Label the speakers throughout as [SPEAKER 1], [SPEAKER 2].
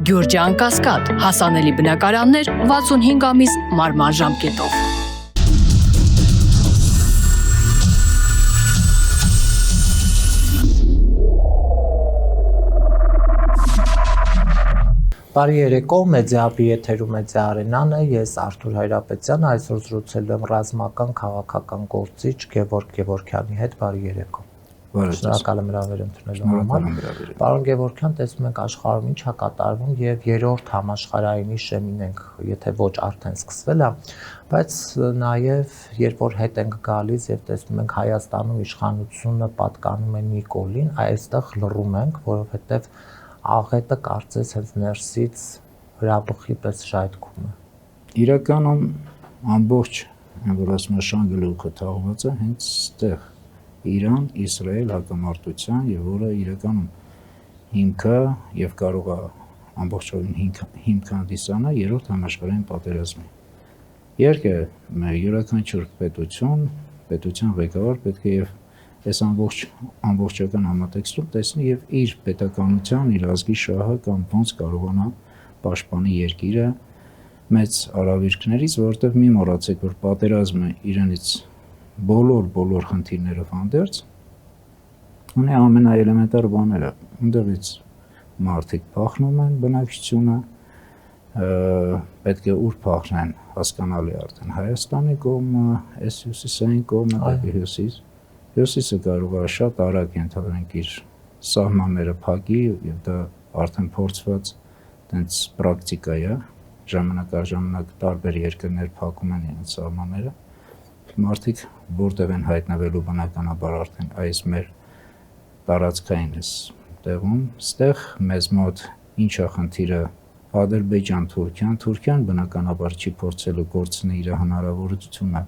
[SPEAKER 1] Գյուրջան Կասկադ, հասանելի բնակարաններ 65 ամիս մարման ժամկետով։
[SPEAKER 2] Բարի երեկո, մեդիա-հաբի եթերում մեդիա արենան է, ես Արթուր Հայրապետյանը, այսօր զրուցել եմ ռազմական քաղաքական գործիչ Գևորգ Գևորգյանի հետ, բարի երեկո։ Շնորհակալ եմ հրավեր ընդունելու համար։ Պարոն Գևորգյան, տեսնում ենք աշխարհում ինչ է կատարվում եւ երրորդ համաշխարհայինի շեմին ենք, եթե ոչ արդեն սկսվել է, բայց նաեւ երբ որ հետ ենք գալիս եւ տեսնում ենք Հայաստանում իշխանությունը պատկանում է Նիկոլին, այստեղ լռում ենք, որովհետեւ աղետը կարծես հենց ներսից հրաբխի պես շայթքում է։
[SPEAKER 3] Իրականում ամբողջ որ ասում է շան գլուխը թաղված է հենց ստեղ Իրան-Իսրայել հակամարտության եւ որը իրականում հիմքը եւ կարող է ամբողջովին հիմք հանդիսանա երրորդ համաշխարհային պատերազմի։ Իհարկե յուրաքանչյուր պետության ղեկավար պետք է եւ այս ամբողջական համատեքստում տեսնի եւ իր պետականության, իր ազգի շահը կամ ոնց կարողանա պաշտպանի երկիրը մեծ արավիրքներից, որովհետեւ մի մոռացեք, որ պատերազմը իրենից բոլոր խնդիրներով հանդերձ ունի ամենաէլեմենտար բաները, այնտեղից մարդիկ փախնում են բնակչությունը, պետք է ուր փախնեն, հասկանալի արդեն Հայաստանի կողմը, այս հյուսիսային կողմը, դեպի հյուսիս Հյուսիսը կարող է շատ արագ ենթադրենք իր սահմանները փակի եւ դա արդեն փորձված տենց պրակտիկա է, ժամանակ առ ժամանակ տարբեր երկրներ փակում են իրենց սահմանները։ Մարդիկ որտեղ են հայտնվելու բնականաբար արդեն այս մեր տարածքային էս տեղում, ստեղ մեզ մոտ ինչ է խնդիրը Ադրբեջան-Թուրքիան բնականաբար չի փորձելու կորցնել իր հնարավորությունը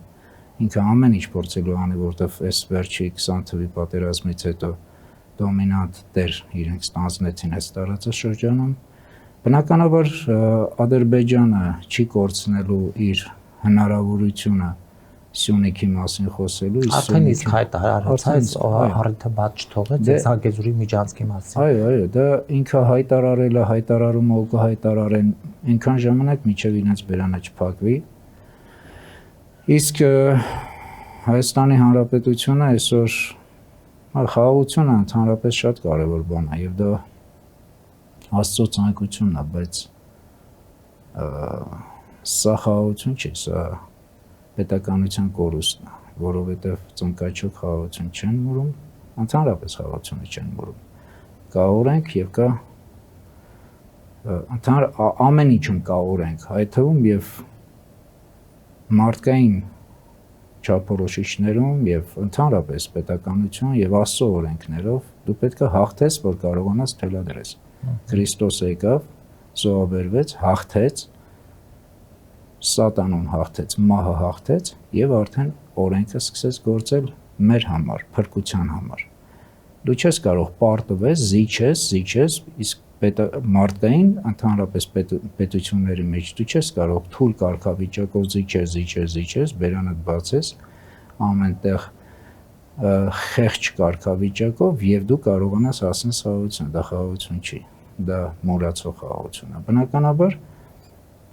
[SPEAKER 3] ինքը ամեն ինչ փորձելու անի, որտեվ այս վերջի 20 թվականի պատերազմից հետո դոմինանտ դեր իրենք ստանձնեցին այս տարածաշրջանում։ Բնականաբար Ադրբեջանը չի կորցնելու իր հնարավորությունը Սյունիքի մասին խոսելու,
[SPEAKER 2] արդեն իսկ հայտարարած այս առիթը բաց չթողեց Զանգեզուրի միջանցքի մասին։
[SPEAKER 3] Այո, դա ինքը հայտարարել է, հայտարարումը ու կհայտարարեն այնքան ժամանակ, մինչև իրենց բերանը չփակվի։ Իսկ Հայաստանի Հանրապետությունը այսօր խաղաղությունը ընդհանրապես շատ կարևոր բան է եւ դա Աստծո ցանկությունն է, բայց սա խաղաղություն չէ, սա պետականության կորուստն է, որովհետեւ ծնկաչոք խաղաղություն չեն մուրում, ընդհանրապես խաղաղությունը չեն մուրում։ Կա օրենք եւ կա ամեն ինչում կա օրենք, այդ թվում եւ մարդկային չափորոշիչներում եւ ընդհանրապես պետականություն եւ Աստծո օրենքներով դու պետք է հաղթես, որ կարողանաս թելադրես։ Քրիստոս եկավ, զոհաբերվեց, հաղթեց, Սատանուն հաղթեց, մահը հաղթեց եւ արդեն օրենքը սկսեց գործել մեր համար, փրկության համար։ Դու չես կարող պարտվես, զիջես, իսկ մարդկային ընդհանրապես պետությունների մեջ դու չես կարող թույլ կարգավիճակով զիջես, բերանդ բացես ամենտեղ խեղճ կարգավիճակով եւ դու կարողանաս հասնես խաղաղություն, դա խաղաղություն չի, դա մոռացող խաղաղություն է։ Բնականաբար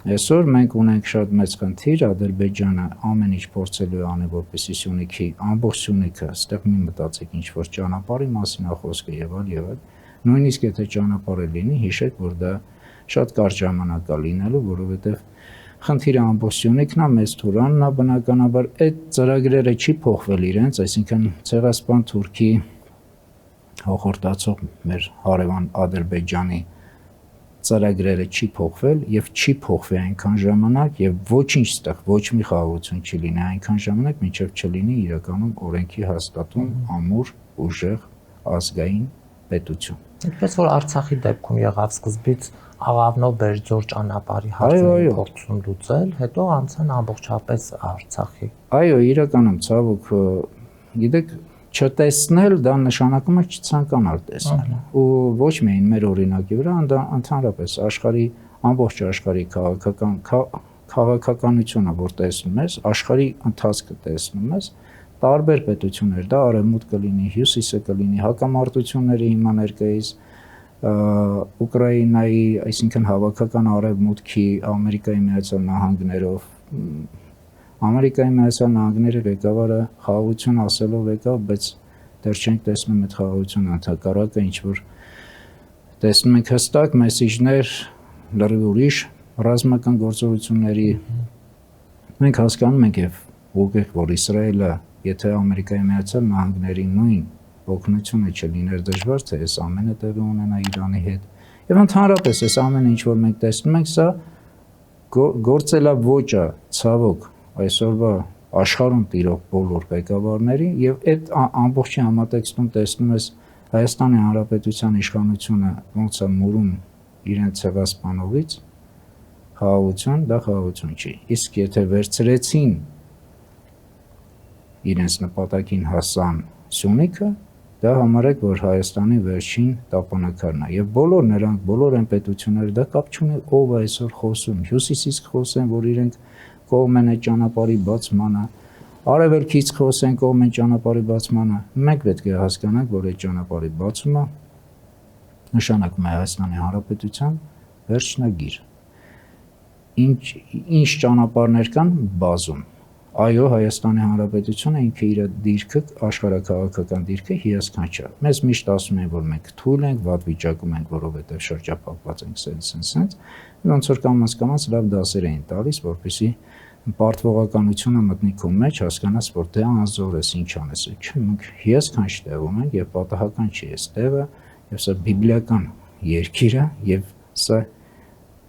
[SPEAKER 3] այսօր մենք ունենք շատ մեծ խնդիր, Ադրբեջանը ամեն ինչ փորձելու է անի, որպեսզի Սյունիքի ամբողջ Սյունիքը, այստեղ մի մտածեք ինչ որ ճանապարհի մասին է խոսքը եւ այլ Նույնիսկ եթե ճանապարհը լինի, հիշեք, որ դա շատ կարճ ժամանակ է լինելու, որովհետև խնդիրը ամբողջ Սյունիքն է, մեծ Թուրանն է, բնականաբար այդ ծրագրերը չի փոխվել իրենց, այսինքն Ցեղասպան Թուրքի հոխորտացող մեր հարևան Ադրբեջանի ծրագրերը չի փոխվել եւ չի փոխվի այնքան ժամանակ եւ ոչինչ ստեղ ոչ մի խաղաղություն չի լինի այնքան ժամանակ, մինչեւ չլինի իրականում օրենքի հաստատում ամուր ուժեղ ազգային պետություն։
[SPEAKER 2] Ինչպես որ Արցախի դեպքում եղավ սկզբից Աղավնով Բերձոր ճանապարհի հարցը փորձում լուծել, հետո անցան ամբողջապես Արցախի։
[SPEAKER 3] Այո, իրականում ցավոք, գիտեք, չտեսնել դա նշանակում է չցանկանալ տեսնել։ Ու ոչ միայն մեր օրինակի վրա, ընդհանրապես աշխարհի ամբողջ աշխարհի քաղաքականությունը, որ տեսնում ես, աշխարհի ընթացքը տեսնում ես, տարբեր պետություններ, դա արևմուտք կլինի, հյուսիսը կլինի, հակամարտությունների հիմա ներկայիս Ուկրաինայի, այսինքն հավաքական արևմուտքի Ամերիկայի Միացյալ Նահանգներով Ամերիկայի Միացյալ Նահանգների ղեկավարը խաղաղություն ասելով եկավ, բայց դեռ չենք տեսնում այդ խաղաղությունը ընդհակառակը ինչ որ տեսնում ենք հստակ մեսիջներ լրիվ ուրիշ ռազմական գործողությունների մենք հասկանում ենք եւ ուղղակի որ Իսրայելը եթե Ամերիկայի Միացյալ Նահանգների նույն օգնությունը չլիներ դժվար թե այս ամենը տեղի ունենա Իրանի հետ եւ ընդհանրապես այս ամենը ինչ որ մենք տեսնում ենք սա գործելավոճը ցավոք այսօրվա աշխարհում տիրող բոլոր ղեկավարների եւ այդ ամբողջի համատեքստում տեսնում ես Հայաստանի Հանրապետության իշխանությունը ոնց է մուրում իրենց ցեղասպանողից խաղաղություն դա խաղաղություն չի իսկ եթե վերցրեցին իրենց նպատակին հասան Սյունիքը դա համարեք որ Հայաստանի վերջին տապանակարն է եւ բոլոր նրանք բոլոր այն պետությունները դա կապ չունի ով է այսօր խոսում հյուսիսից խոսեն որ իրենք կողմ են այդ ճանապարհի բացմանը արևելքից խոսեն կողմ են ճանապարհի բացմանը մենք պետք է հասկանանք որ այդ ճանապարհի բացումը նշանակում է Հայաստանի Հանրապետության վերջնագիր ինչ ճանապարհներ կան բազում այո Հայաստանի Հանրապետությունը ինքը իր դիրքը աշխարհակաղակական դիրքը հիասքանչ է մեզ միշտ ասում են որ մենք թույլ ենք վատ վիճակում ենք որովհետև շրջափակված ենք սենց ոնց որ կամաց լավ դասեր էին տալիս որպեսզի պարտվողականությունը մտնի քո մեջ հասկանաս որ դե անզոր ես ինչ անես մենք հիասքանչ տեղում ենք եւ պատահական չի այս տեղը եւ սա բիբլիական երկիր է եւ սա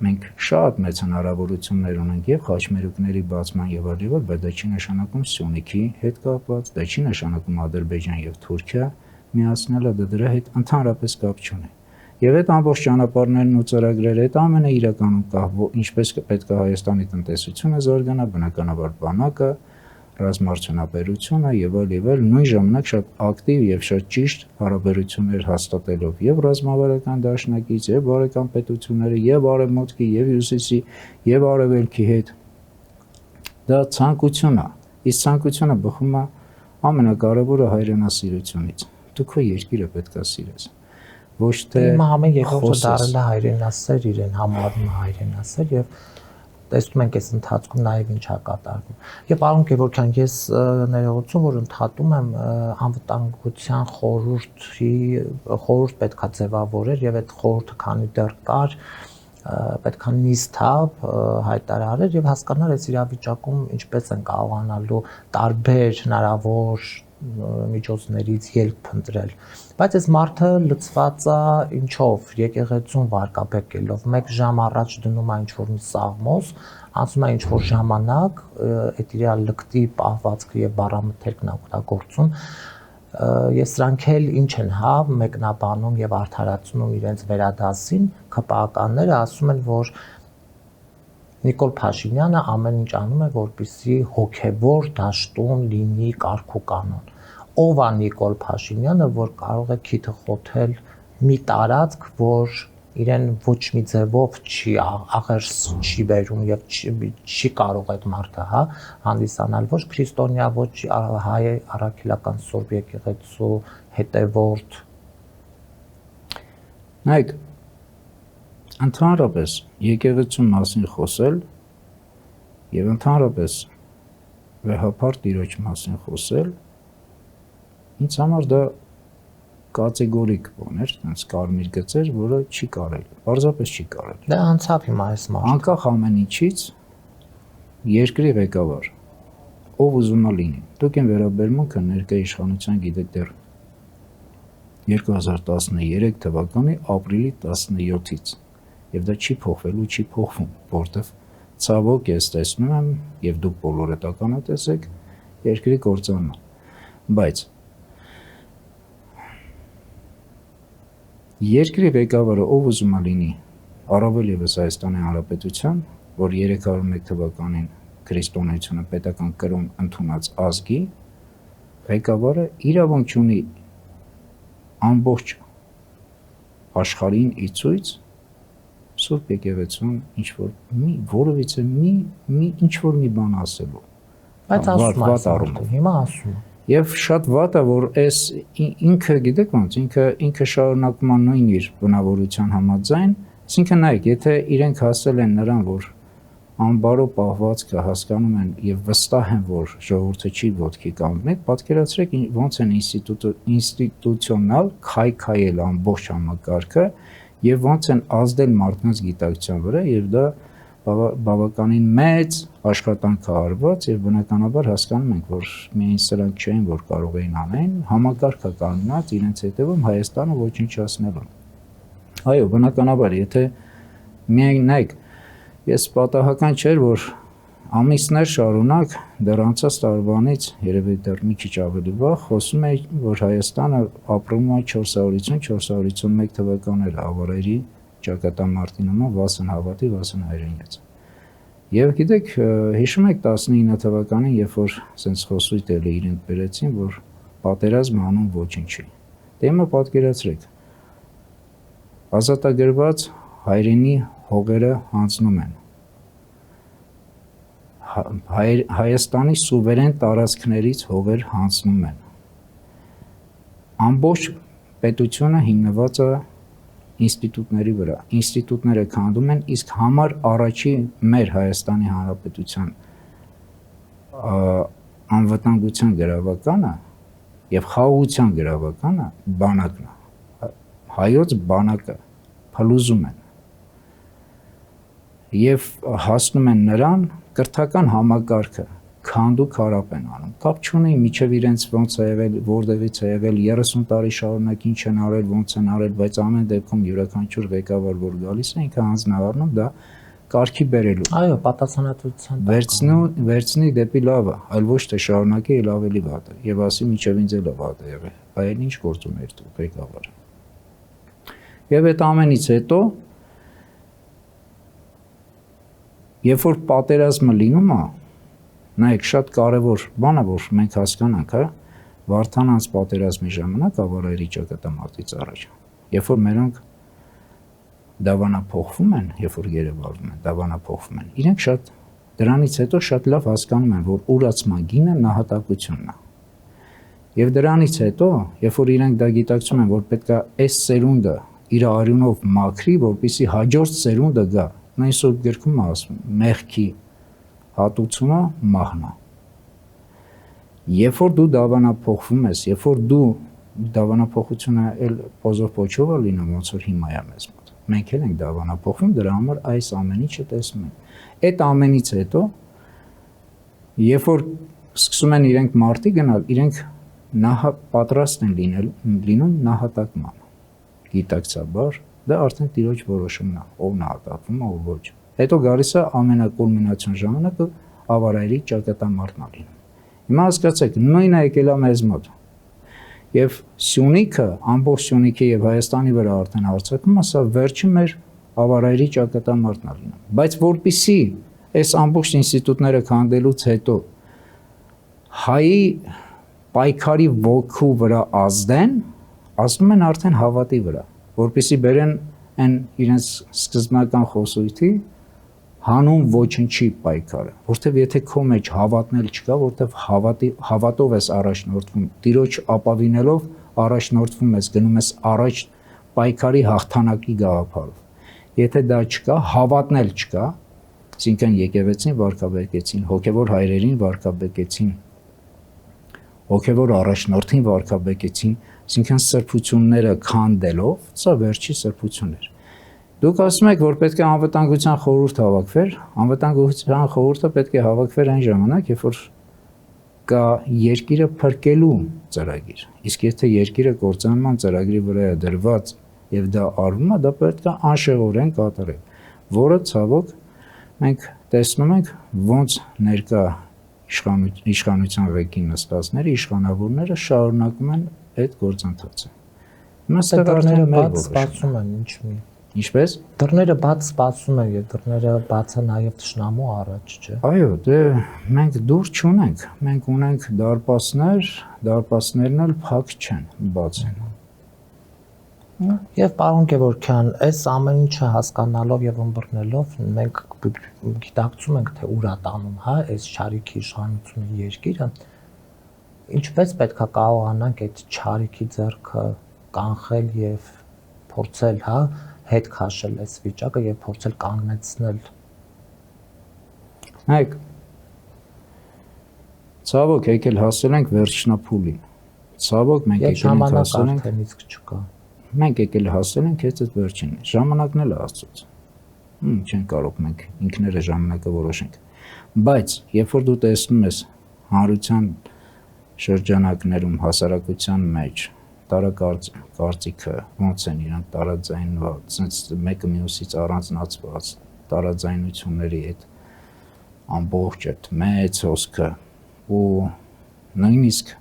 [SPEAKER 3] մենք շատ մեծ հնարավորություններ ունենք եւ խաչմերուկների բացման եւ այլն, բայց դա չի նշանակում Սյունիքի հետ կապված, դա չի նշանակում Ադրբեջան եւ Թուրքիա միացնելը, դա դրա հետ ընդհանրապես կապ չունի։ Եվ այդ ամբողջ ճանապարհներն ու ծրագրերը այդ ամենը իրականում կա, ինչպես պետք է Հայաստանի տնտեսությունը զարգանա, բնականաբար բանակը, ռազմաարդյունաբերությունը եւ այլ նույն ժամանակ շատ ակտիվ եւ շատ ճիշտ հարաբերություններ հաստատելով եւ ռազմավարական դաշնակից եւ բարեկամ պետությունների եւ արևմուտքի եւ հյուսիսի եւ արևելքի հետ դա ցանկություն է իսկ ցանկությունը բխում է ամենակարևորը հայրենասիրությունից դու քո երկիրը պետք է սիրես ոչ թե
[SPEAKER 2] հիմա ամեն երկրորդը դարել է հայրենասեր իրեն համարում է հայրենասեր եւ տեսնում ենք այս ընթացքում նաև ինչ է կատարվում։ Եվ պարոն Գևորգյան, ես ներողություն, որ ընդհատում եմ անվտանգության խորհուրդ պետքա ձևավորել եւ այդ խորհուրդը քանի դեռ կար պետքա նիստապ հայտարարել եւ հասկանալ այս իրավիճակում ինչպես են կարողանալու տարբեր հնարավոր միջոցներից ելք փնտրել բայց այս մարդը լծված է ինչով եկեղեցուն վարկաբեկելով 1 ժամ առաջ դնում է ինչ-որ մի սաղմոս ասում է ինչ-որ ժամանակ այդ իր լկտի պահվածքը եւ բառամթերքն օգտագործում ես սրանք էլ ինչ են մեկնաբանում եւ արդարացնում իրենց վերադասին ԿՊԱ-ականները ասում են որ Նիկոլ Փաշինյանը ամեն ինչ անում է որպեսզի հոգեվոր դաշտում լինի կարգ ու կանոն ով է Նիկոլ Փաշինյանը որ կարող է քիթը խոթել մի տարածք որ իրեն ոչ մի ձևով չի աղերս չի բերում եւ չի կարող այդ մարդը հանդիսանալ ոչ քրիստոնյա ոչ հայ առաքելական սուրբ եկեղեցու հետևորդ
[SPEAKER 3] նայեք ընդհանրապես եկեղեցու մասին խոսել եւ ընդհանրապես վեհապար տիրոջ մասին խոսել ինձ համար դա կատեգորիկ բան էր, այնց կարմիր գծեր, որը չի կարելի, պարզապես չի կարելի։
[SPEAKER 2] Դա անցավ հիմա այս մարդը։
[SPEAKER 3] Անկախ ամեն ինչից երկրի ղեկավար, ով ուզում է լինի։ Դուք այն վերաբերմունքը ներկայ իշխանության գիտեք դեռ 2013 թվականի ապրիլի 17-ից եւ դա չի փոխվելու, չի փոխվում, որտեվ ցավոք ես տեսնում եմ եւ դուք բոլորը տականատես եք երկրի կործանումը։ Բայց երկրի ղեկավարը ով ուզում է լինի, առավել եւս Հայաստանի Հանրապետության, որ 301 թվականին քրիստոնեությունը պետական կրոն ընդունած ազգի, ղեկավարը իրավունք ունի ամբողջ աշխարհին իցույց Սուրբ եկեղեցուն ինչ որ որովիցե ինչ որ մի բան ասելու։
[SPEAKER 2] Բայց ասում է հիմա ասում է։
[SPEAKER 3] Եվ շատ վատ է, որ այս ինքը, գիտեք ոնց, ինքը շարունակում է նույն իր բնավորության համաձայն, այսինքն նայեք, եթե իրենք հասել են նրան, որ անբարո պահվածքը հասկանում են եւ վստահ են, որ ժողովուրդը չի ոտքի կանգնել, պատկերացրեք ոնց են ինստիտուցիոնալ քայքայել ամբողջ համակարգը եւ ոնց են ազդել մարդկանց գիտակցության վրա եւ դա բավականին մեծ աշխատանք է արված եւ բնականաբար հասկանում ենք, որ միայն սրանք չէին, որ կարող էին անեն, համակարգը կանգնած իրենց հետևում Հայաստանը ոչնչացնելու։ Այո, բնականաբար, եթե միայն նայեք, ես պատահական չէր, որ ամիսներ շարունակ դեռ անցած տարվանից երևի դեռ մի քիչ ավելի վաղ խոսում էի, որ Հայաստանը ապրում է 450-451 թվականներ ավարերի ճակատամարտի նման Վասն Հավատի, Վասն Հայրենյաց։ Եվ գիտեք, հիշում եք 19 թվականին, երբ որ սենց խոսույթ էլի իրենք բերեցին, որ պատերազմ անուն ոչինչի։ Դե հիմա պատկերացրեք, ազատագրված հայրենի հողերը հանձնում են Հայաստանի սուվերեն տարածքներից հողեր հանձնում են։ Ամբողջ պետությունը հիմնված է ինստիտուտների վրա։ Ինստիտուտները քանդում են, իսկ համար առաջի մեր Հայաստանի Հանրապետության անվտանգության գրավականը եւ խաղաղության գրավականը բանակն է։ Հայոց բանակը փլուզում են եւ հասնում են նրան կրթական համակարգը քանդու քարապ են անում։ Կապ չունի միջև իրենց ոնց է եղել, որտեղից է եղել 30 տարի շարունակ ինչ են արել, ոնց են արել, բայց ամեն դեպքում յուրաքանչյուր ղեկավար որ գալիս է, ինքը հանձնարարնում դա կարգի բերելու։
[SPEAKER 2] Այո, պատասխանատվության
[SPEAKER 3] վերցնի դեպի լավը, այլ ոչ թե շարունակի էլ ավելի վատ է եւ ասի միջև ինձ էլ վատ է եղել։ Այլ ինչ գործում էր դու ղեկավարը։ Եվ այդ ամենից հետո երբ որ պատերազմը լինում է, նայեք, շատ կարևոր բան է, որ մենք հասկանանք, հա, Վարդանանց պատերազմի ժամանակ ավարայրի ճակատամարտից առաջ, երբ որ մերոնք դավանափոխվում են, երբ որ գերեվարվում են, դավանափոխվում են, իրենք շատ դրանից հետո շատ լավ հասկանում են, որ ուրացման գինը նահատակությունն է։ Եվ դրանից հետո, երբ որ իրենք դա գիտակցում են, որ պետք է այս սերունդը իր արյունով մաքրի, որպեսզի հաջորդ սերունդը գա, նույն սուրբ գրքում ասում, մեղքի հատուցումը մահն է։ Երբ որ դու դավանափոխվում ես, երբ որ դու դավանափոխությունը էլ պոզով փոչով է լինում, ոնց որ հիմա է մեզ մոտ։ Մենք էլ ենք դավանափոխվում, դրա համար այս ամեն ինչը տեսնում ենք։ Այդ ամենից հետո, երբ որ սկսում են իրենք մարտի գնալ, իրենք պատրաստ են լինում նահատակման։ Գիտակցաբար դա արդեն տիրոջ որոշումն է, ով նահատակվում է, ով ոչ։ Հետո գալիս է ամենակուլմինացիոն ժամանակը ավարայրի ճակատամարտն է լինում։ Հիմա հասկացեք, նույնը եկել է մեզ մոտ։ Եվ Սյունիքը, ամբողջ Սյունիքի եւ Հայաստանի վրա արդեն հարձակվում է, սա վերջին մեր ավարայրի ճակատամարտն է լինում։ Բայց որpիսի այս ամբողջ ինստիտուտները քանդելուց հետո հայի պայքարի ոգու վրա ազդեն, ազդում են արդեն հավատի վրա, որպեսզի բերեն այն իրենց սկզբնական խոսույթի հանուն ոչնչի պայքարը, որտեվ եթե քո մեջ հավատնել չկա, որտեվ հավատով ես առաջնորդվում, Տիրոջ ապավինելով առաջնորդվում ես, գնում ես առաջ պայքարի հաղթանակի գաղափարով։ Եթե դա չկա, հավատնել չկա, այսինքն եկեղեցին վարկաբեկեցին, հոգևոր հայրերին վարկաբեկեցին, հոգևոր առաջնորդին վարկաբեկեցին, այսինքն սրբությունները քանդելով, սա վերջի սրբությունն էր։ Դուք ասում եք, որ պետք է անվտանգության խորհուրդ հավաքվեր, անվտանգության խորհուրդը պետք է հավաքվեր այն ժամանակ, երբ որ կա երկիրը փրկելու ծրագիր։ Իսկ եթե երկիրը կործանման ծրագրի վրա է դրված եւ դա արվում է, դա պետք է անշեղորեն կատարել, որը ցավոք մենք տեսնում ենք ոնց ներկա իշխանության ղեկին նստածները, իշխանավորները շարունակում են այդ գործընթացը։ Հիմա
[SPEAKER 2] դռները բաց սպասում են, ինչ մի։
[SPEAKER 3] Ինչպես։
[SPEAKER 2] Դռները բաց սպասում են եւ դռները բաց են նաեւ թշնամու առաջ, չէ։
[SPEAKER 3] Այո, դե մենք դուր չունենք, մենք ունենք դարպասներ, դարպասներն էլ փակ չեն, բաց են։
[SPEAKER 2] Եվ պարոն Գևորգյան, այս ամեն ինչը հասկանալով եւ ըմբռնելով մենք գիտակցում ենք, թե ուր է տանում, հա, այս շարիքի իշխանությունը երկիրը։ ինչպես պետք է կարողանանք այդ չարիքի ձեռքը կանխել եւ փորձել, հա, հետ քաշել այս վիճակը եւ փորձել կանգնեցնել։
[SPEAKER 3] Նայեք, ցավոք եկել հասել ենք վերջնափուլին։ Ցավոք մենք եկել ենք հասել ենք,
[SPEAKER 2] արդեն իսկ չկա։
[SPEAKER 3] մենք եկել հասել ենք այդ վերջինն։ Ժամանակն էլ Աստծոց։ Չեն կարող մենք ինքները ժամանակը որոշենք։ Բայց երբ որ դու տեսնում ես հանրության շրջանակներում հասարակության մեջ տարակարծիքը ոնց են իրանք տարաձայնված, sense մեկը մյուսից առանձնացված, տարաձայնությունների այդ ամբողջ այդ մեծ հոսքը ու նույնիսկ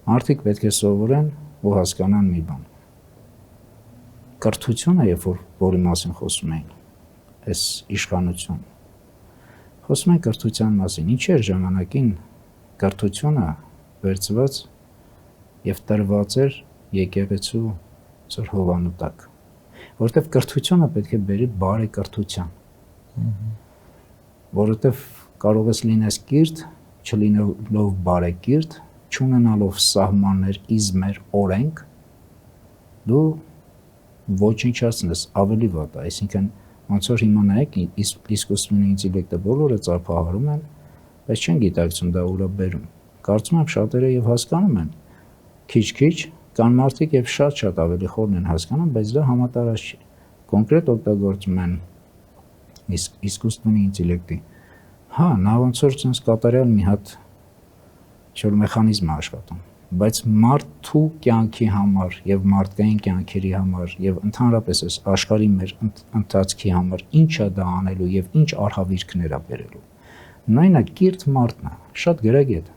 [SPEAKER 3] մարդիկ պետք է սովորեն ու հասկանան մի բան։ Կրթությունը, երբ որի մասին խոսում էին, այս իշխանություն, խոսում են կրթության մասին, ինչ էր ժամանակին կրթությունը վերծված եւ տրված էր եկեղեցու ծոր հովանու տակ, որովհետեւ կրթությունը պետք է բերի բարեկրթության, որովհետեւ կարող ես լինես կիրթ, չլինելով բարեկիրթ, չունենալով սահմաններ, իզմեր, օրենք, դու ոչնչացնես ավելի վատ, այսինքն ոնց որ հիմա նայեք իսկուսственный ինտելեկտը բոլորը ծափահարում են, բայց չեն գիտակցում դա ուրա բերում։ Կարծում եմ շատերը եւ հասկանում են, քիչ-քիչ կան մարդիկ եւ շատ ավելի խորն են հասկանում, բայց դա համատարած չի։ Կոնկրետ օգտագործում են իսկուսственный ինտելեկտի։ Հա, նա ոնց որ ցած կատարյալ մի հատ չոր մեխանիզմ է աշխատում, բայց մարդու կյանքի համար եւ մարդկային կյանքերի համար եւ ընդհանրապես այս աշխարհի մեր ընթացքի համար ինչա դա անելու եւ ինչ արհավիրքներ է բերելու։ Նույնը կիրթ մարդն է, շատ գրագետ,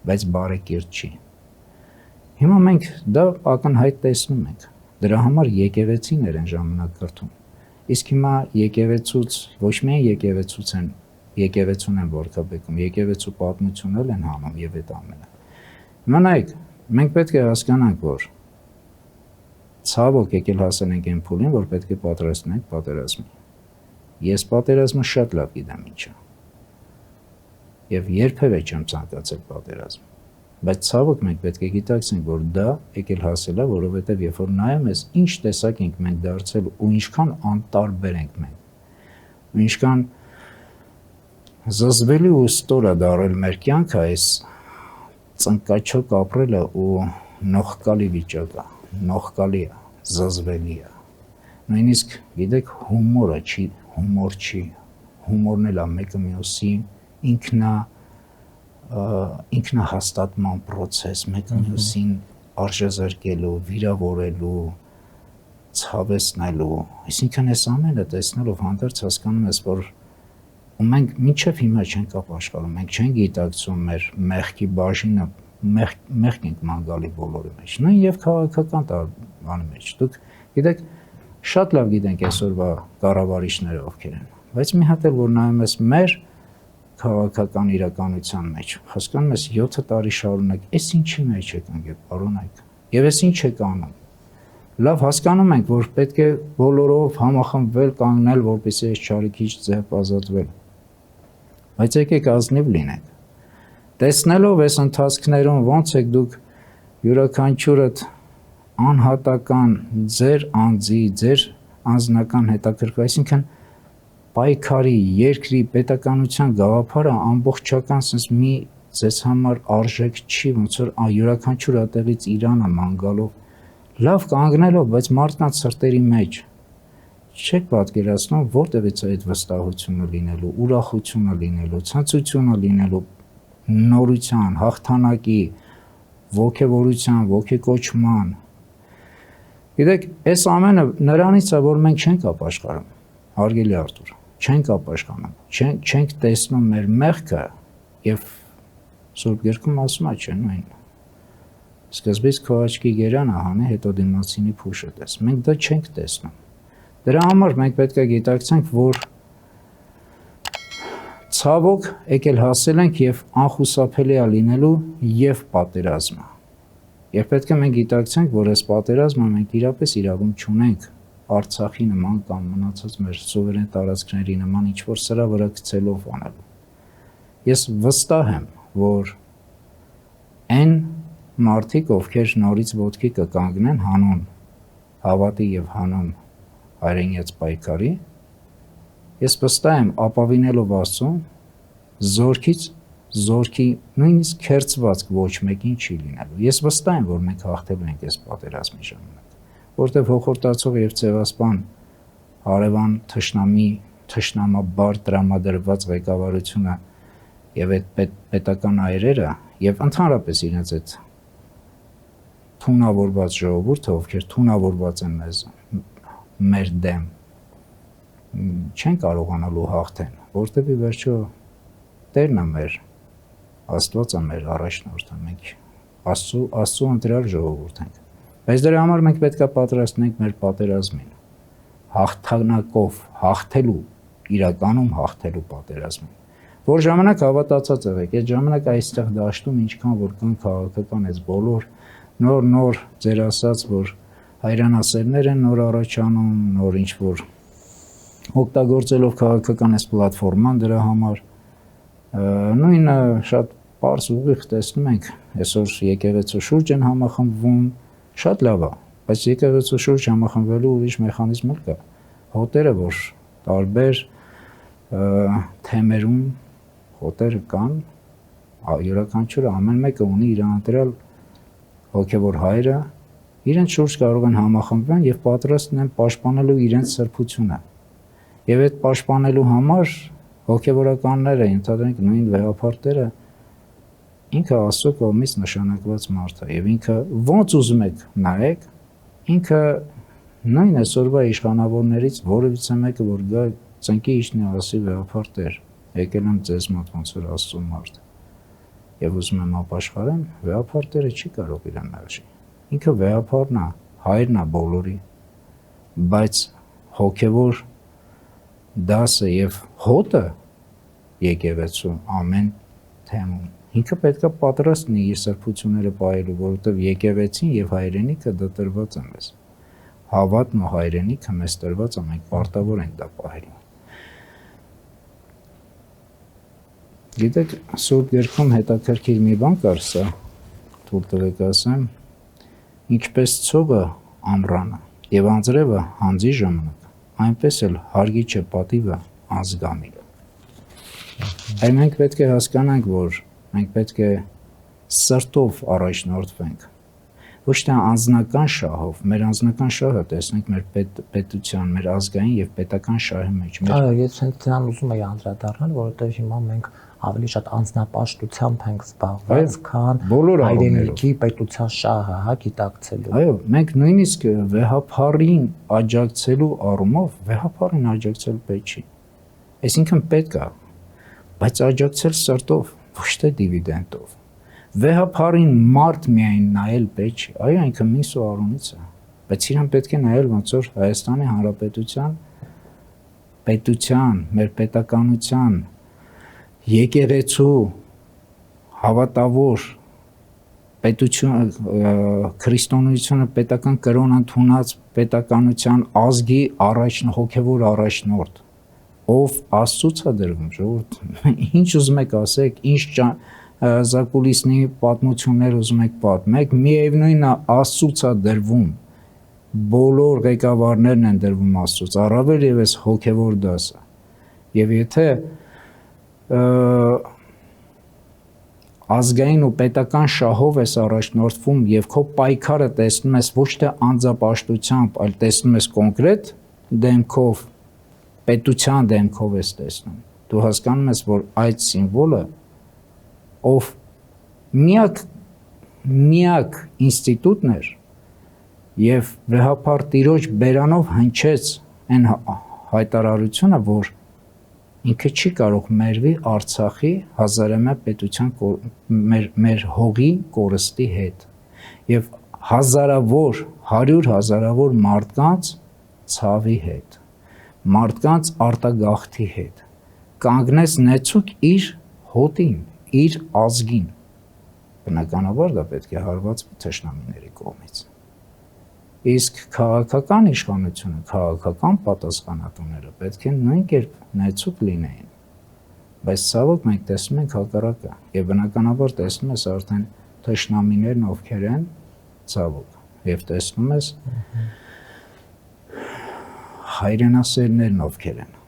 [SPEAKER 3] բայց բարեկիրթ չի։ Հիմա մենք դա ակնհայտ տեսնում ենք։ Դրա համար եկեղեցիներ են ժամանակ կրթում։ Իսկ հիմա եկեղեցուց ոչ միայն եկեղեցուն են որքաբեկում, եկեղեցու պատմությունն են հանում եւ այդ ամենը։ Հիմա նայեք, մենք պետք է հասկանանք, որ ցավոք եկել հասել ենք այն փուլին, որ պետք է պատրաստենք պատերազմի։ Ես պատերազմը շատ լավ գիտեմ ինչ է։ Եվ երբևէ չեմ ցանկացել պատերազմ։ Բայց ցավոք մենք պետք է գիտակցենք, որ դա եկել հասել է, որովհետեւ երբ որ նայում ես ինչ տեսակ ենք մենք դարձել ու ինչքան անտարբեր ենք մենք։ Ու ինչքան զզվելի ու ստոր է դարել մեր կյանքը այս ծնկաչոք ապրելը ու նողկալի վիճակը, նողկալի է, զզվելի է։ Նույնիսկ գիտեք հումոր չի, հումորն էլ է մեկը մյուսի ինքնահաստատման process, մեկը մյուսին արժեզրկելու, վիրավորելու, ցավեցնելու, այսինքն այս ամենը տեսնելով հանդերձ հասկանում ես, որ ու մենք մինչև հիմա չենք ապաշխարում, մենք չենք գիտակցում մեր մեղքի բաժինը, մեղք ենք մանգալի բոլորի մեջ, նույն եւ քաղաքական բանի մեջ։ Դուք գիտեք, շատ լավ գիտենք այսօրվա կառավարիչները ովքեր են, բայց մի հատ էլ որ նայում ես մեր քաղաքական իրականության մեջ, հասկանում ես 7 տարի շարունակ, այս ինչի մեջ եք անգետ պարոնայք, եւ այս ինչ եք անում։ Լավ հասկանում ենք, որ պետք է բոլորով համախմբվել, կանգնել, որպեսզի այս չարիքից ձեռք ազատվել։ Բայց եկեք ազնիվ լինենք։ Տեսնելով այս ընթացքներում ոնց եք դուք յուրաքանչյուրդ անհատական ձեր անձի, ձեր անձնական հետաքրքիր, այսինքն պայքարի, երկրի, պետականության գաղափարը ամբողջական sense մի ձեզ համար արժեք չի, ոնց որ յուրաքանչյուր ատեղից Իրանը մանգալով լավ կանգնելով, բայց մարդկանց սրտերի մեջ չեք պատկերացնում որտեղից է այդ վստահությունը լինելու, ուրախությունը լինելու, ցնծությունը լինելու, նորության, հաղթանակի, ոգևորության, ոգեկոչման։ Գիտեք, այս ամենը նրանից է, որ մենք չենք ապաշխարում, հարգելի Արտուր, չենք ապաշխարում, չենք տեսնում մեր մեղքը եւ Սուրբ Գրքում ասում է, չէ՞, նույն։ Սկզբից քո աչքի գերանը հանի, հետո դիմացինի փուշը տես։ Մենք դա չենք տեսնում։ Դրա համար մենք պետք է գիտակցենք, որ ցավոք եկել հասել ենք եւ անխուսափելի է լինելու եւ պատերազմը։ Եվ պետք է մենք գիտակցենք, որ այս պատերազմը մենք իրապես իրավունք չունենք Արցախի նման կամ մնացած մեր սուվերեն տարածքների նման ինչ որ սրա վրա գցելով անելու։ Ես վստահ եմ, որ այն մարդիկ, ովքեր նորից ոտքի կկանգնեն հանուն հավատի եւ հանուն հայրենիաց պայքարի, ես վստահ եմ ապավինելով Աստծուն, զորքի նույնիսկ քերծվածք ոչ մեկին չի լինելու։ Ես վստահ եմ, որ մենք հաղթելու ենք այս պատերազմի ժամանակ, որտեղ հոխորտացող եւ ցեղասպան հարևան թշնամաբար տրամադրված ղեկավարությունը եւ այդ պետական այրերը եւ ընդհանրապես իրենց այդ թունավորված ժողովուրդը, ովքեր թունավորված են մեր դեմ, չեն կարողանալու հաղթեն, որտեղ ի վերջո Տերն է մեր, Աստվածը մեր առաջնորդը, մենք Աստծո ընտրյալ ժողովուրդ ենք։ Բայց դրա համար մենք պետք է պատրաստենք մեր պատերազմին, հաղթանակով, հաղթելու, իրականում հաղթելու պատերազմին։ Որ ժամանակ հավատացած եղեք, այդ ժամանակ այստեղ դաշտում ինչքան որ կան քաղաքական այս բոլոր նոր ձեր ասած, որ հայրենասերներ են նոր առաջանում, նոր ինչ որ օգտագործելով քաղաքական այս պլատֆորման դրա համար նույնը շատ պարզ ուղիղ տեսնում ենք, այսօր եկեղեցու շուրջ են համախմբվում, շատ լավ է, բայց եկեղեցու շուրջ համախմբվելու ուրիշ մեխանիզմ կա։ Հոտերը, որ տարբեր թեմերում հոտերը կան, յուրաքանչյուրը ամեն մեկը ունի իր ընտրյալ հոգևոր հայրը, իրենց շուրջ կարող են համախմբվել եւ պատրաստ են պաշտպանելու իրենց սրբությունը։ Եվ այդ պաշտպանելու համար հոգևորականները, ընդհանրենք նույն վեհապարտերը, ինքը Աստծո կողմից նշանակված մարդ է եւ ինքը ոնց ուզում եք նայեք, ինքը նույն այսօրվա իշխանավորներից որևիցե մեկը որ գա ծնկի իջնի ասի վեհապարտ եկել եմ ձեզ մոտ ոնց որ Աստծո մարդ եւ ուզում եմ ապաշխարեմ, վեհապարտերը չի կարող իրեն մերժի։ Ինքը վեհապարն է, հայրն է բոլորի, բայց հոգևոր դասը եւ հոտը եկեղեցու ամեն թեմում ինքը պետք է պատրաստ լինի իր սրբությունները պահելու, որովհետեւ եկեղեցին եւ հայրենիքը դտրված են մեզ։ Հավատն ու հայրենիքը մեզ տրված է, մենք պարտավոր ենք դա պահելու։ Գիտեք, Սուրբ Գրքում հետաքրքիր մի բան կար սա, թույլ տվեք ասեմ, ինչպես ցողը ամռանը եւ անձրևը հանձի ժամանակ, այնպես էլ հարգիչը պատիվը անզգամի։ Այ մենք պետք է հասկանանք, որ մենք պետք է սրտով առաջնորդվենք, ոչ թե անձնական շահով, մեր անձնական շահը տեսնենք մեր պետության, մեր ազգային եւ պետական շահի մեջ։
[SPEAKER 2] Այո, ես դրան ուզում եի անդրադառնալ, որովհետեւ հիմա մենք ավելի շատ անձնապաշտությամբ ենք զբաղված, քան հայրենիքի պետության շահը, հա, գիտակցելու։
[SPEAKER 3] Այո, մենք նույնիսկ վեհապարին աջակցելու առումով վեհապարին աջակցել պետք չի։ Այսինքն պետք է, բայց աջակցել սրտով, ոչ թե դիվիդենդով։ Վեհապարին մարդ միայն նայել պետք չի, այո, ինքը միս ու արունից է, բայց իրան պետք է նայել ոնց որ Հայաստանի Հանրապետության պետության, մեր պետականության եկեղեցու հավատավոր պետություն քրիստոնեությունը պետական կրոն ընդունած պետականության ազգի հոգևոր առաջնորդ, ով Աստծուց է դրվում, ժողովուրդ, ինչ ուզում եք ասեք, ինչ զակուլիսնի պատմություններ ուզում եք պատմեք, միևնույնն է Աստծուց է դրվում, բոլոր ղեկավարներն են դրվում Աստծուց, առավել ևս հոգևոր դասը, եւ եթե ազգային ու պետական շահով ես առաջնորդվում եւ քո պայքարը տեսնում ես ոչ թե անձապաշտությամբ, այլ տեսնում ես կոնկրետ դեմքով, պետության դեմքով ես տեսնում։ Դու հասկանում ես, որ այդ սիմվոլը ով միակ ինստիտուտն էր եւ վեհապար տիրոջ բերանով հնչեց այն հայտարարությունը, որ ինքը չի կարող մերվի Արցախի հազարամյա պետության մեր հողի կորստի հետ եւ հազարավոր 100 հազարավոր մարդկանց ցավի հետ, մարդկանց արտագաղթի հետ, կանգնեց նեցուկ իր հոտին, իր ազգին, բնականաբար դա պետք է հարվածվի թշնամիների կողմից, Իսկ քաղաքական իշխանությունը, քաղաքական պատասխանատուները պետք է նույն կերպ նայեցուկ լինեին։ Բայց ցավոք մենք տեսնում ենք հակառակը, եւ բնականաբար տեսնում ես արդեն թշնամիներն ովքեր են, ցավոք, եւ տեսնում ես հայրենասերներն ովքեր են։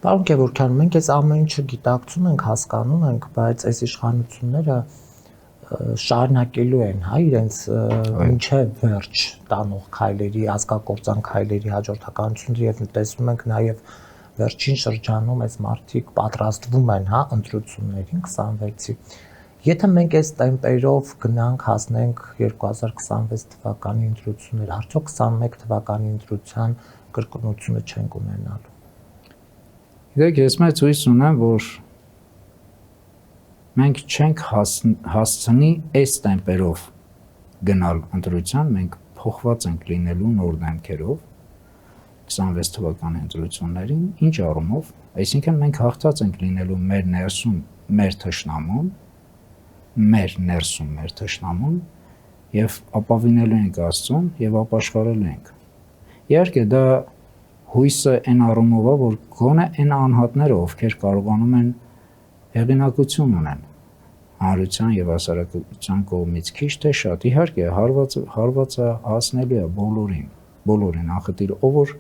[SPEAKER 2] Պարոն Գևորգյան, մենք այս ամեն ինչը գիտակցում ենք, հասկանում ենք, բայց այս իշխանությունները շարունակելու են, հա, իրենց մինչև վերջ տանող քայլերի, ազգակործան քայլերի հաջորդականությունները եւ տեսնում ենք նաեւ վերջին շրջանում այս մարդիկ պատրաստվում են, հա, ընտրություններին 26-ի։ Եթե մենք այս տեմպերով գնանք հասնենք 2026 թվականի ընտրություններ, արդյոք 21 թվականի ընտրության կրկնությունը չենք ունենալու։
[SPEAKER 3] Գիտեք, ես մեծ հույս ունեմ, որ մենք չենք հասցնի այս տեմպերով գնալ ընտրության, մենք փոխված ենք լինելու նոր դեմքերով 26 թվականի ընտրություններին, ինչ առումով, այսինքն մենք հաղթած ենք լինելու մեր ներսում մեր թշնամուն եւ ապավինելու ենք Աստծուն եւ ապաշխարելու ենք։ Իհարկե դա հույսը այն առումով է, որ գոնե այն անհատները, ովքեր կարողանում են հեղինակություն ունեն հանրության եւ հասարակության կողմից քիչ թե շատ, իհարկե հարվածը հասնելու է բոլորին անխտիր, ով որ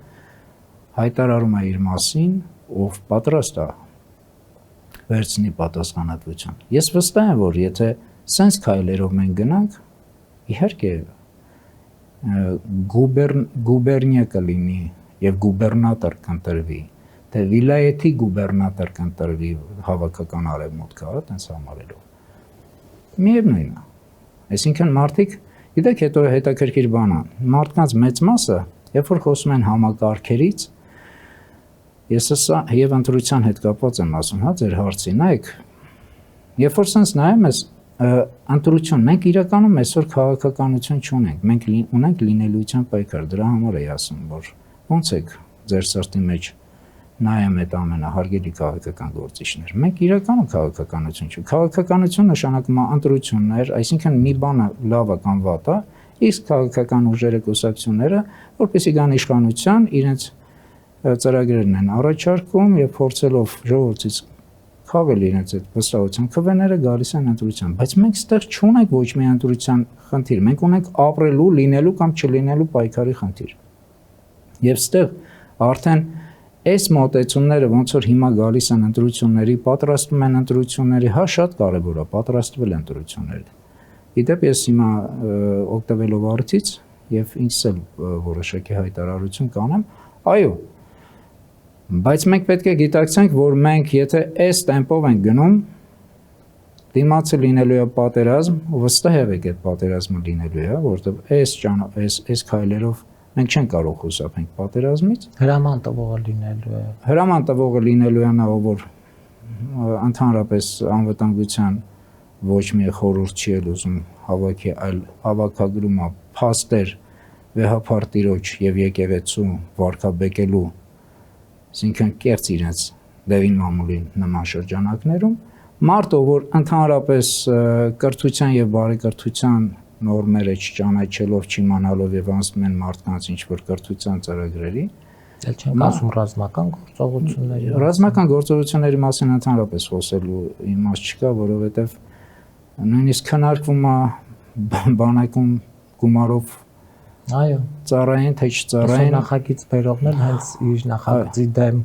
[SPEAKER 3] հայտարարում է իր մասին, ով պատրաստ է վերցնի պատասխանատվություն։ Ես վստահ եմ, որ եթե սենց քայլերով մենք գնանք, իհարկե գուբերնիա կլինի եւ գուբերնատոր կընտրվի, թե վիլայեթի գուբերնատոր կընտրվի հավաքական արևմուտքը, հա, տենց համարելով։ Միևնույնն է։ Այսինքն մարդիկ, գիտեք, հետո հետաքրքիր բան է, մարդկանց մեծ մասը, երբ որ խոսում են համակարգերից, ես սա եւ ընտրության հետ կապված եմ ասում, հա, ձեր հարցի, նայեք, երբ որ sense նայում ես ընտրություն, մենք իրականում այսօր քաղաքականություն չունենք, մենք ունենք լինելիության պայքար, դրա համար էի ասում, որ ոնց եք ձեր սրտի մեջ նայում այդ ամենը հարգելի քաղաքական գործիչներ։ Մենք իրականում քաղաքականություն չունենք։ Քաղաքականություն նշանակում է ընտրություններ, այսինքն մի բանը լավ է կամ վատ է, իսկ քաղաքական ուժերը, կուսակցությունները, որպեսզի գան իշխանության, իրենց ծրագրերն են առաջարկում եւ փորձելով ժողովրդից խաղալ իրենց այդ վստահության քվեները գալիս են ընտրության, բայց մենք ստեղ չունենք ոչ մի ընտրության խնդիր, մենք ունենք ապրելու, լինելու կամ չլինելու պայքարի խնդիր։ Եվ ստեղ արդեն այս մոտեցումները ոնց որ հիմա գալիս են ընտրությունների, պատրաստվում են ընտրությունների, հա, շատ կարևոր է պատրաստվել ընտրությունների։ Իդեպ ես հիմա օգտվելով արդից եւ ինքս էլ որոշակի հայտարարություն կանեմ, այո, բայց մենք պետք է գիտակցենք, որ մենք եթե այս տեմպով ենք գնում, դիմացը լինելու է պատերազմ, վստահ եղեք այդ պատերազմը լինելու է, որովհետեւ այս քայլերով մենք չենք կարող խուսափենք պատերազմից։
[SPEAKER 2] Հրաման տվողը լինելու է։
[SPEAKER 3] Հրաման տվողը լինելու է նա, որ ընդհանրապես անվտանգության ոչ մի խորհուրդ չի ուզում հավաքի, այլ հավաքագրում է փաստեր վեհապարտիրոջ եւ եկեղեցու վարկաբեկելու, այսինքն կերծ իրենց Լևին մամուլի նման շրջանակներում, մարդը, որ ընդհանրապես կրթության եւ բարեկրթության նորմերը չճանաչելով, չիմանալով եւ անցնում են մարդկանց ինչ-որ կրթության ծրագրերի,
[SPEAKER 2] էլ չենք ասում ռազմական գործողությունների։
[SPEAKER 3] Ռազմական գործողությունների մասին ընդհանրապես խոսելու իմաստ չկա, որովհետեւ նույնիսկ քննարկվում է բանակում գումարով,
[SPEAKER 2] այո,
[SPEAKER 3] ծառային թե չծառային
[SPEAKER 2] նախագիծ բերողն էլ հենց իր նախագծի դեմ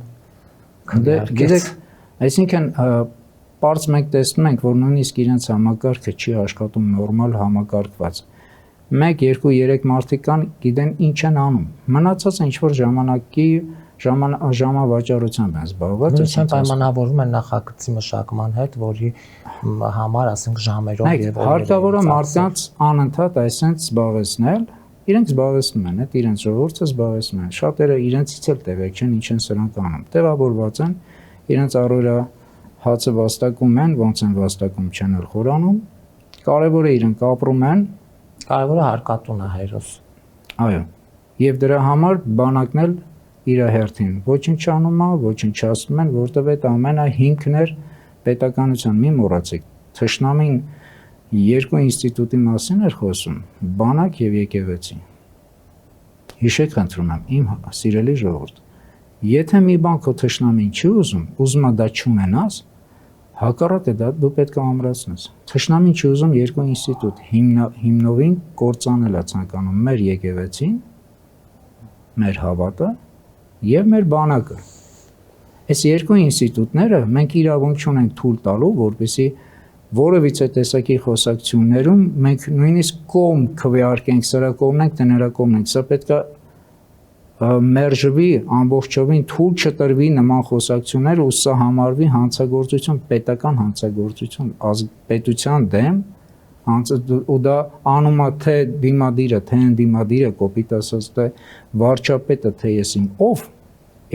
[SPEAKER 3] գիտեք, այսինքն Պարզ մենք տեսնում ենք, որ նույնիսկ իրենց համակարգը չի աշխատում նորմալ համակարգված։ 1, 2, 3 մարդիկ կան, գիտեն ինչ են անում։ Մնացածը ինչ-որ ժամավաճառությամբ են զբաղված։
[SPEAKER 2] Նույնիսկ պայմանավորվում են նախագծի մշակման հետ, որի համար, ասենք, ժամերով եւ
[SPEAKER 3] հարկավոր է մարդկանց անընդհատ այսպես զբաղեցնել, իրենք զբաղեցնում են, այդ իրենց ժողովուրդը զբաղեցնում են։ Շատերը իրենցից էլ տեղեկ չեն, ինչ են սրանք անում։ Տեղավորված են, իրենց առօրյա հացը վաստակում են, ոնց են վաստակում չեն էլ խորանում, կարևորը իրենք ապրում են,
[SPEAKER 2] կարևորը հարկատուն է հայրոս։
[SPEAKER 3] Այո, եւ դրա համար բանակն էլ իր հերթին ոչնչանում է, ոչնչացնում են, որտեղ այդ ամենը հիմքն էր պետականության, մի մոռացեք, թշնամին երկու ինստիտուտի մասին էր խոսում, բանակ եւ եկեղեցի։ Հիշեք խնդրում եմ, իմ սիրելի ժողովուրդ, եթե մի բան քո թշնամին չի ուզում է դա չունենաս, հակառակը դա դու պետք է ամրացնես։ Թշնամին չի ուզում երկու ինստիտուտ հիմնովին կործանել է ցանկանում մեր եկեղեցին, մեր հավատը եւ մեր բանակը։ Այս երկու ինստիտուտները մենք իրավունք չունենք թույլ տալու, որպեսզի որևիցե տեսակի խոսակցություններում մենք նույնիսկ կողմ քվեարկենք, սրա կողմնենք, թե նրա կողմնենք։ Սա պետք է մերժվի ամբողջովին, թույլ չտրվի նման խոսակցություններ ու սա համարվի հանցագործություն, պետական հանցագործություն, պետության դեմ ու դա անում է թե դիմադիրը, թե ընդդիմադիրը, կոպիտ ասած, թե վարչապետը, թե ես իմ ով,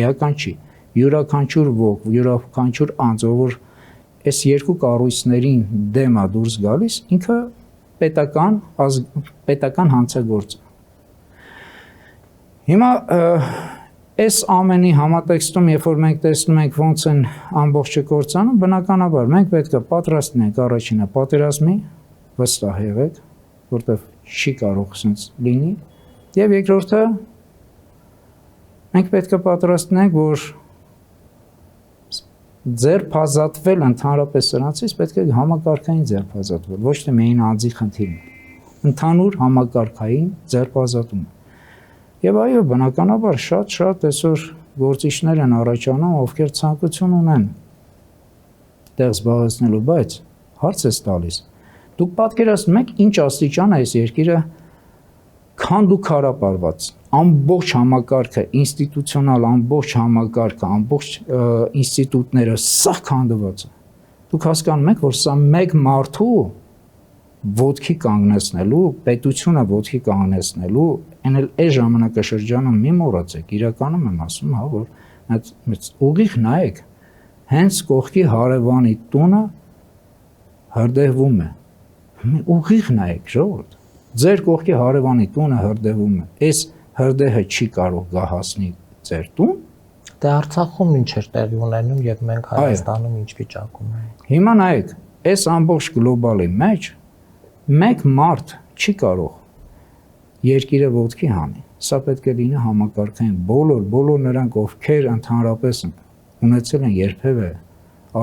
[SPEAKER 3] էական չի։ Յուրաքանչյուր ոգ, յուրաքանչյուր անձ, որ այս երկու կառույցներին դեմ է դուրս գալիս, ինքը պետական հանցագործ է։ Հիմա այս ամենի համատեքստում, երբ որ մենք տեսնում ենք ոնց են ամբողջը կործանում, բնականաբար մենք պետք է պատրաստենք առաջինը պատերազմի, վստահ եղեք, որտեղ չի կարող sense լինի, եւ երկրորդը մենք պետք է պատրաստենք, որ ձերբազատվել ընդհանրապես սրանցից պետք է համակարգային ձերբազատվել, ոչ թե միայն անձի խնդիրն է։ Ընդհանուր համակարգային ձերբազատում։ Եվ այո, բնականաբար շատ այսօր գործիչներ են առաջանում, ովքեր ցանկություն ունեն տեղ զբաղեցնելու, բայց հարց է տալիս։ Դուք պատկերացնում եք ինչ աստիճան է այս երկիրը քանդու քարապարված, ամբողջ համակարգը, ինստիտուցիոնալ ամբողջ համակարգը, ամբողջ ինստիտուտները սա քանդված է։ Դուք հասկանում եք, որ սա մեկ մարդու ոտքի կանգնեցնելու, պետությունը ոտքի կանգնեցնելու, այն էլ այս ժամանակաշրջանում մի մոռացեք, իրականում եմ ասում, հա, որ ուղիղ նայեք, հենց կողքի հարևանի տունը հրդեհվում է։ Ուղիղ նայեք, ժողովուրդ։ Ձեր կողքի հարևանի տունը հրդեհվում է։ Այս հրդեհը չի կարող գա հասնի ձեր տուն։
[SPEAKER 2] Դե Արցախում ինչ էր տեղի ունենում եւ մենք Հայաստանում ինչ վիճակում ենք։
[SPEAKER 3] Հիմա նայեք, այս ամբողջ գլոբալի մեջ մեկ մարդ չի կարող երկիրը ոտքի հանի։ Սա պետք է լինի համակարգային բոլոր նրանք, ովքեր ընդհանրապես ունեցել են երբևէ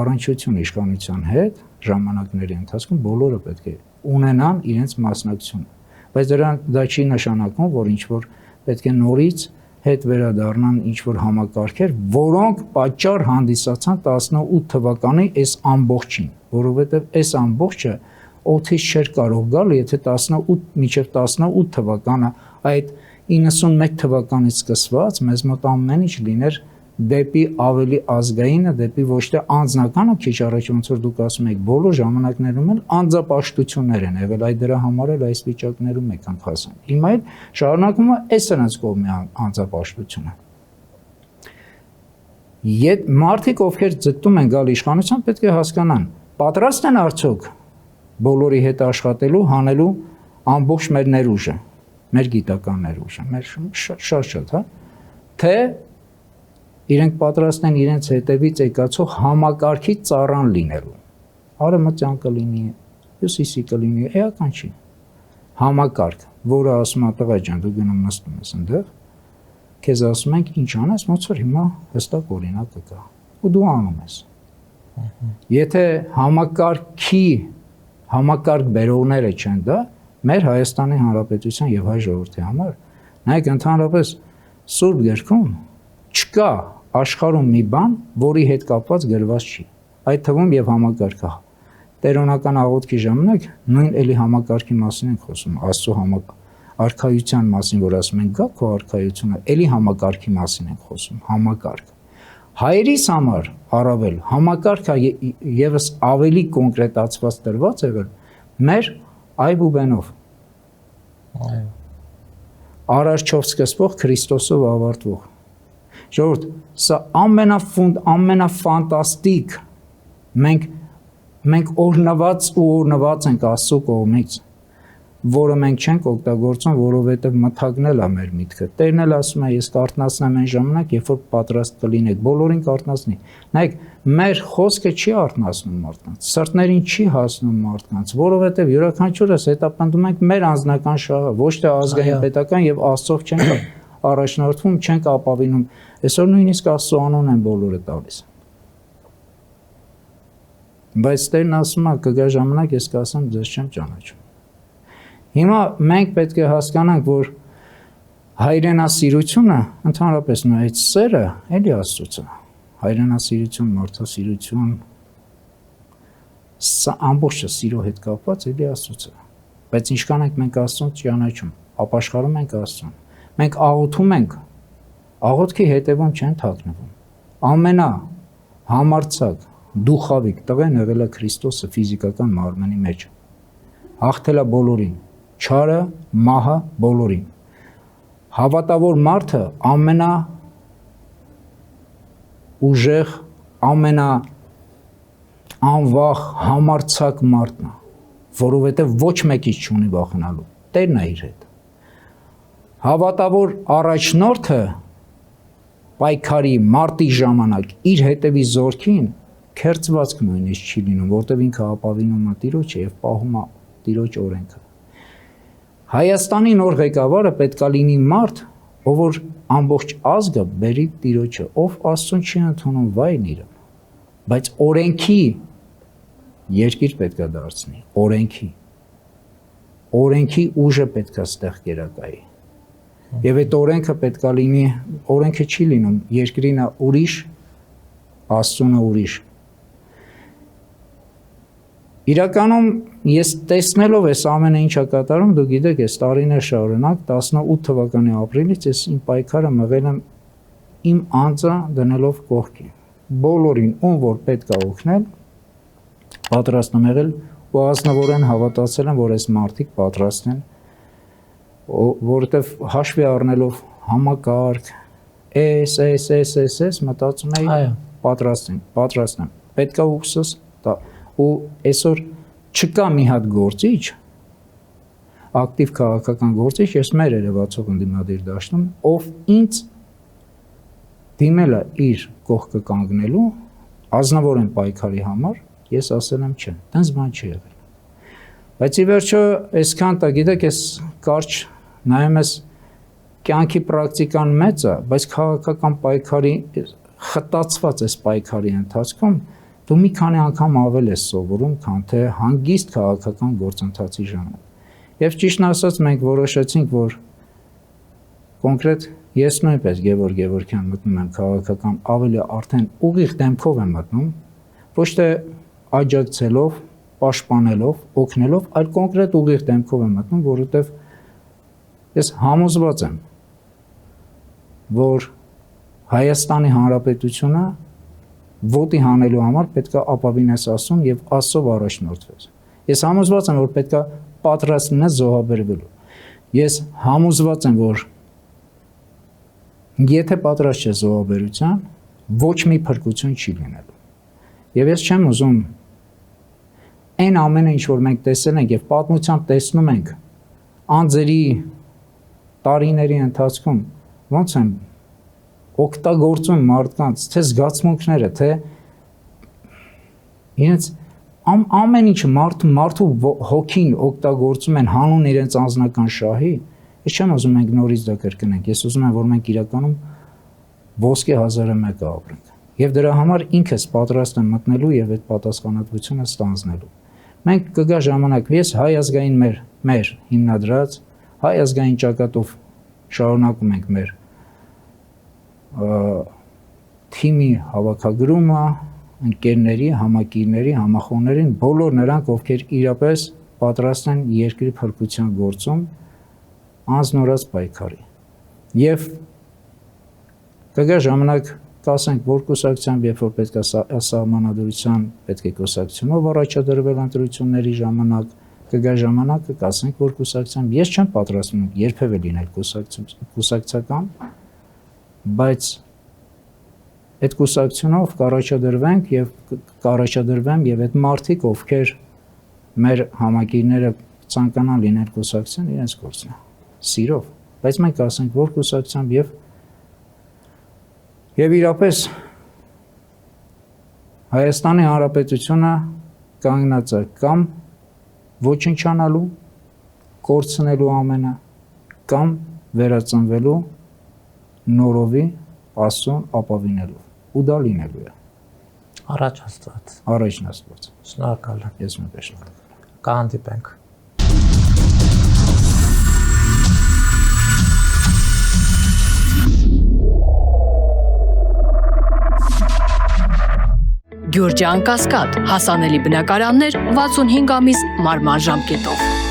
[SPEAKER 3] առնչություն իշխանության հետ ժամանակների ընթացքում, բոլորը պետք է ունենան իրենց մասնակցությունը։ Բայց դա չի նշանակում, որ ինչ որ պետք է նորից հետ վերադառնան ինչ որ համակարգեր, որոնք պատճառ հանդիսացան 18 թվականի այս ամբողջին, որովհետև այս ամբողջը օդից չէր կարող գալ, եթե 18 մինչև 18 թվականը այդ 91 թվականից սկսված մեզ մոտ ամեն ինչ լիներ դեպի ավելի ազգայինը, դեպի ոչ թե անձնականը, քիչ առաջ ոնց որ դուք ասում եք, բոլոր ժամանակներում էլ անձապաշտություններ են եղել, այդ դրա համար էլ այս վիճակներում եկանք հասան։ Հիմա էլ շարունակվում է այս նրանց կողմի անձապաշտությունը։ Մարդիկ, ովքեր ձգտում են գալ իշխանության, պետք է հասկանան, պատրաստ են արդյոք բոլորի հետ աշխատելու, հանելու ամբողջ մեր ներուժը, մեր գիտական ներուժը, մեր շատ, հա, թե իրենք պատրաստ են իրենց հետևից եկածող համակարգի ծառան լինելու։ Արևմտյան կլինի, հյուսիսի կլինի, էական չի։ Համակարգ, որը ասում է տղա ջան, դու գնում նստում ես այնտեղ, քեզ ասում ենք ինչ անես, ոնց որ հիմա հստակ օրինակը կա, ու դու անում ես։ Եթե համակարգ բերողները չեն դա, մեր Հայաստանի Հանրապետության եւ հայ ժողովրդի համար, նայեք ընդհանրապես Սուրբ Գրքում չկա աշխարհում մի բան, որի հետ կապված գրված չի։ Այդ թվում եւ համակարգը։ Տերոնական աղոթքի ժամանակ նույն էլի համակարգի մասին ենք խոսում, Աստծո արքայության մասին, որ ասում են գա քո արքայությունը, էլի համակարգի մասին ենք խոսում, համակարգ։ Հայերիս համար առավել համակարգը եւս ավելի կոնկրետացված տրված է մեր այբ ու բենով։ Արարչով սկսվող Քրիստոսով ավարտվող։ Ժողովուրդ, սա ամենաֆանտաստիկ մենք օրնված ենք Աստծո կողմից, որը մենք չենք օգտագործում, որովհետև մթագնել է մեր միտքը։ Տերն էլ ասում է, ես կարթնացնեմ այն ժամանակ, երբ որ պատրաստ կլինեք, բոլորին կարթնացնի։ Նայեք, մեր խոսքը չի արթնացնում մարդկանց, սրտերին չի հասնում մարդկանց, որովհետև յուրաքանչյուրս հետապնդում ենք մեր անձնական շահը, ոչ թե ազգային պետական եւ Աստծով չենք առաջնորդվում, չենք ապավինում։ Այսօր նույնիսկ Աստծո անուն են բոլորը տալիս։ Բայց Տերն ասում է, կգա ժամանակ, ես կասեմ, ձեզ չեմ ճանաչում։ Հիմա մենք պետք է հասկանանք, որ հայրենասիրությունը, ընդհանրապես նույնիսկ սերը, էլի Աստծոց է։ Հայրենասիրություն, մարդասիրություն, սա ամբողջը սիրո հետ կապված էլի Աստծոց է։ Բայց ինչքան ենք մենք Աստծուն ճանաչում, ապաշխարում ենք Աստծուն։ Մենք աղոթում ենք, աղոթքի հետևում չեն թաքնվում։ Ամենա համարձակ, դուխավիկ տղեն եղել է Քրիստոսը ֆիզիկական մարմնի մեջ։ Հաղթել է բոլորին, չարը, մահը բոլորին։ Հավատավոր մարդը ամենա ուժեղ, ամենա անվախ, համարձակ մարդն է, որովհետև ոչ մեկից չունի վախենալու։ Տերն է իր հետ։ Հավատավոր առաջնորդը պայքարի մարտի ժամանակ իր հետևի զորքին քերծվածք նույնիսկ չի լինում, որտեղ ինքը ապավինում է Տիրոջը եւ պահում է Տիրոջ օրենքը։ Հայաստանի նոր ղեկավարը պետքա լինի մարդ, ով որ ամբողջ ազգը բերի Տիրոջը, ով Աստծուն չի ընդունում վայն իրեն, բայց օրենքի երկիր պետքա դարձնի, օրենքի ուժը պետքա ստեղ կերակայի։ Եվ այդ օրենքը պետքա լինի, օրենքը չի լինում, երկրինը ուրիշ, Աստծունը ուրիշ։ Իրականում ես տեսնելով այս ամենը ինչա կատարում, դու գիտեք, այս տարիներ շարունակ 18 թվականի ապրիլից ես իմ պայքարը մղել եմ իմ անձը դնելով կողքի։ Բոլորին, ում որ պետք է օգնել, պատրաստ եմ եղել ու ազնվորեն հավատացել եմ, որ այս մարդիկ պատրաստ են, որովհետև հաշվի առնելով համակարգ, մտածում էի պատրաստ եմ, պետք է ուսս տա։ Ու այսօր չկա մի հատ գործիչ, ակտիվ քաղաքական գործիչ, ես մեր երևացող ընդդիմադիր դաշտում, ով ինձ դիմել է իր կողքը կանգնելու, ազնվորեն պայքարի համար, ես ասել եմ չէ, տենց բան չի եղել։ Բայց ի վերջո այսքան տա, գիտեք, ես կարճ նայում ես կյանքի պրակտիկան մեծ է, բայց քաղաքական պայքարի խտացված այս պայքարի ընթացքում դու մի քանի անգամ ավել ես սովորում, քան թե հանգիստ քաղաքական գործընթացի ժամանակ։ Եվ ճիշտն ասած մենք որոշեցինք, որ կոնկրետ ես նույնպես Գևորգ Գևորգյան մտնում եմ քաղաքական ավելի արդեն ուղիղ դեմքով եմ մտնում, ոչ թե աջակցելով, պաշտպանելով, օգնելով, այլ կոնկրետ ուղիղ դեմքով եմ մտնում, որովհետև ես համոզված եմ, որ Հայաստանի Հանրապետությունը ոտի հանելու համար պետքա ապավինես Աստծուն եւ Աստծով առաջնորդվես։ Ես համոզված եմ, որ պետքա պատրաստ լինես զոհաբերվելու։ Ես համոզված եմ, որ եթե պատրաստ ես զոհաբերության, ոչ մի փրկություն չի լինելու։ Եվ ես չեմ ուզում այն ամենը, ինչ որ մենք տեսել ենք եւ պատմությամբ տեսնում ենք անձերի տարիների ընթացքում, ոնց են օգտագործում մարդկանց, թե զգացմունքները, թե իրենց ամեն ինչը մարդու հոգին օգտագործում են հանուն իրենց անձնական շահի, ես չեմ ուզում մենք նորից դա կրկնենք, ես ուզում եմ, որ մենք իրականում ոսկե 1001 ապրենք։ Եվ դրա համար ինքս պատրաստ եմ մտնելու եւ այդ պատասխանատվությունը ստանձնելու։ Մենք կգա ժամանակ, ես հայ ազգային մեր հիմնադրած հայ ազգային ճակատով շարունակում ենք մեր թիմի հավաքագրումը, ընկերների, համակիրների, համախոհներին, բոլոր նրանք, ովքեր իրապես պատրաստ են երկրի փրկության գործում անznորած պայքարի։ Եվ կգա ժամանակ, կասենք, որ կուսակցությամբ, երբ որ պետք է սահմանադրության, պետք է կուսակցությունով առաջադրվել ընտրությունների ժամանակ, կգա ժամանակ, կասենք, որ կուսակցությամբ, ես չեմ պատրաստվում երբևէ լինել կուսակցական, բայց այդ կուսակցությունով կառաջադրվենք եւ կառաջադրվեմ եւ այդ մարդիկ, ովքեր մեր համակիրները ցանկանան լինել կուսակցության, իրենց գործն է, սիրով, բայց մենք ասենք, որ կուսակցությամբ եւ իրապես Հայաստանի Հանրապետությունը կանգնած է կամ ոչնչանալու, կորցնելու ամենը, կամ վերածնվելու նորովի Աստծուն ապավինելով։ Ու դա լինելու է։
[SPEAKER 2] Առաջ Աստված։
[SPEAKER 3] Առաջին Աստված։
[SPEAKER 2] Շնորհակալ եմ։
[SPEAKER 3] Ես մեկ շնորհակալ։
[SPEAKER 2] Կհանդիպենք։
[SPEAKER 1] Գյուրջան Կասկադ, հասանելի բնակարաններ 65 ամիս մարման ժամկետով։